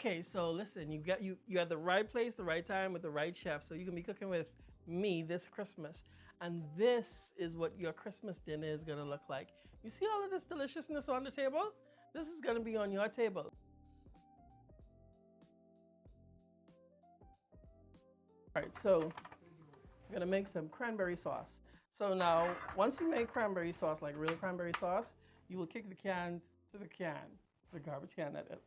Okay, so listen, you at the right place, the right time with the right chef. So you can be cooking with me this Christmas. And this is what your Christmas dinner is gonna look like. You see all of this deliciousness on the table? This is gonna be on your table. All right, so I'm gonna make some cranberry sauce. So now, once you make cranberry sauce, like real cranberry sauce, you will kick the cans to the can, the garbage can that is.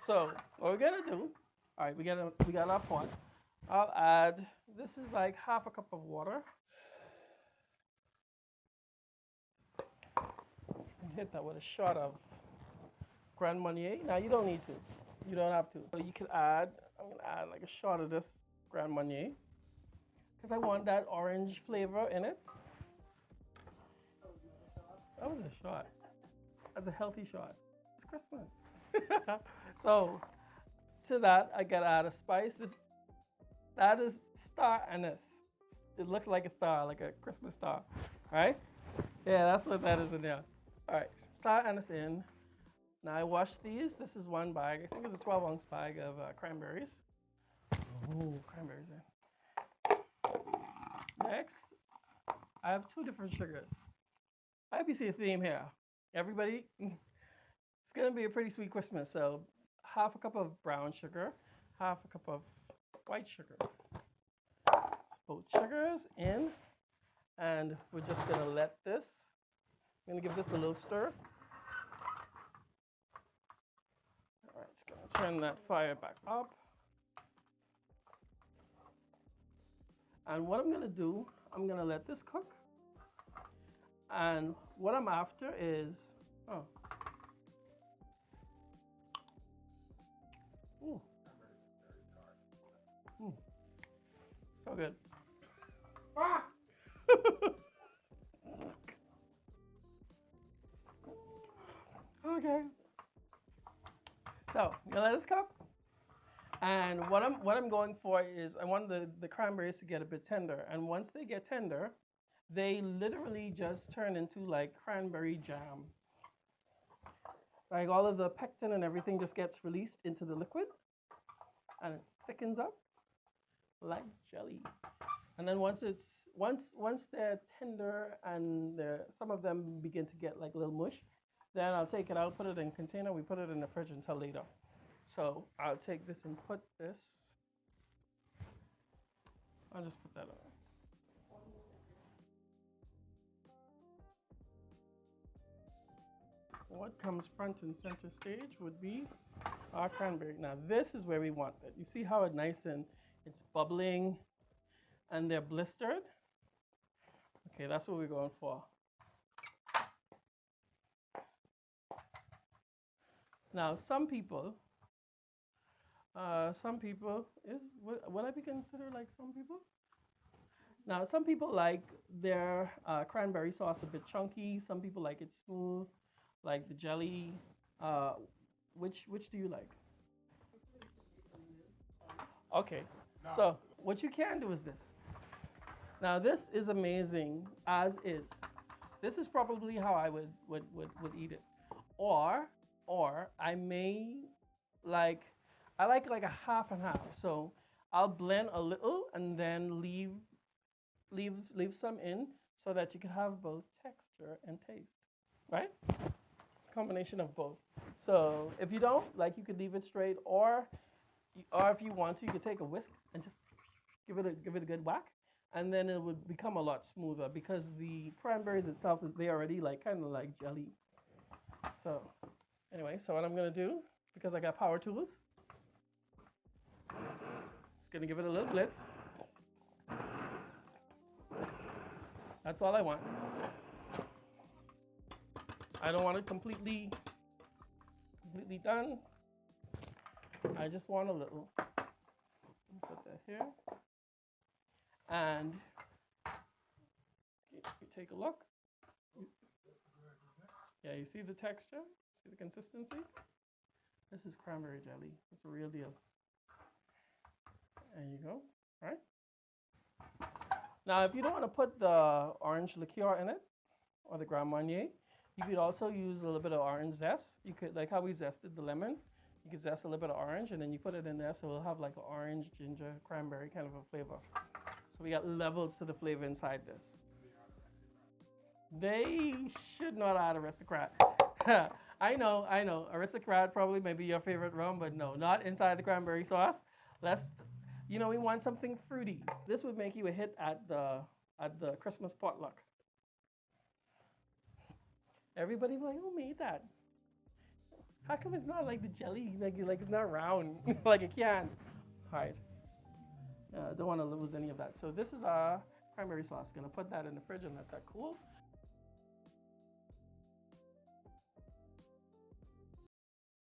So what we're gonna do, all right, we got our pot. I'll add, this is like half a cup of water. And hit that with a shot of Grand Marnier. Now you don't need to, you don't have to. So you can add, I'm gonna add like a shot of this Grand Marnier because I want that orange flavor in it. That was a shot. That's a healthy shot. It's Christmas. So to that, I gotta add a spice. That is star anise. It looks like a star, like a Christmas star, right? Yeah, that's what that is in there. All right, star anise in. Now I washed these. This is one bag. I think it's a 12-ounce bag of cranberries. Oh, cranberries in. Next, I have two different sugars. I hope you see a theme here. Everybody, it's gonna be a pretty sweet Christmas. So half a cup of brown sugar, half a cup of white sugar. Both sugars in, and we're just gonna let this, I'm gonna give this a little stir. All right, just gonna turn that fire back up. And what I'm gonna do, I'm gonna let this cook. And what I'm after is, oh. Ooh. Mm. So good. Ah! Okay. So you let this cook. And what I'm going for is I want the cranberries to get a bit tender. And once they get tender, they literally just turn into like cranberry jam. Like all of the pectin and everything just gets released into the liquid and it thickens up like jelly. And then once they're tender and some of them begin to get like a little mush, then I'll take it out, put it in a container. We put it in the fridge until later. So I'll take this and put this. I'll just put that on. What comes front and center stage would be our cranberry. Now this is where we want it. You see how it's nice and it's bubbling and they're blistered? Okay, that's what we're going for. Now some people would I be considered like some people? Now some people like their cranberry sauce a bit chunky. Some people like it smooth, like the jelly. Which do you like? Okay, so what you can do is this. Now this is amazing as is. This is probably how I would eat it. Or I may I like a half and half. So I'll blend a little and then leave some in so that you can have both texture and taste, right? It's a combination of both. So if you don't, like you could leave it straight, or if you want to, you could take a whisk and just give it a good whack, and then it would become a lot smoother because the cranberries itself they already like kind of like jelly. So anyway, so what I'm gonna do, because I got power tools, just gonna give it a little blitz. That's all I want. I don't want it completely done. I just want a little. Put that here. And you take a look. Yeah, you see the texture? See the consistency? This is cranberry jelly. It's a real deal. There you go. Right? Now, if you don't want to put the orange liqueur in it, or the Grand Marnier, you could also use a little bit of orange zest. You could, like how we zested the lemon, You can zest a little bit of orange, and then you put it in there, so it'll have like an orange, ginger, cranberry kind of a flavor. So we got levels to the flavor inside this. They should not add aristocrat. I know. Aristocrat probably may be your favorite rum, but no, not inside the cranberry sauce. Let's, we want something fruity. This would make you a hit at the Christmas potluck. Everybody be like, who made that? How come it's not like the jelly? Like it's not round, like it can. All right. Don't want to lose any of that. So this is our cranberry sauce. Gonna put that in the fridge and let that cool.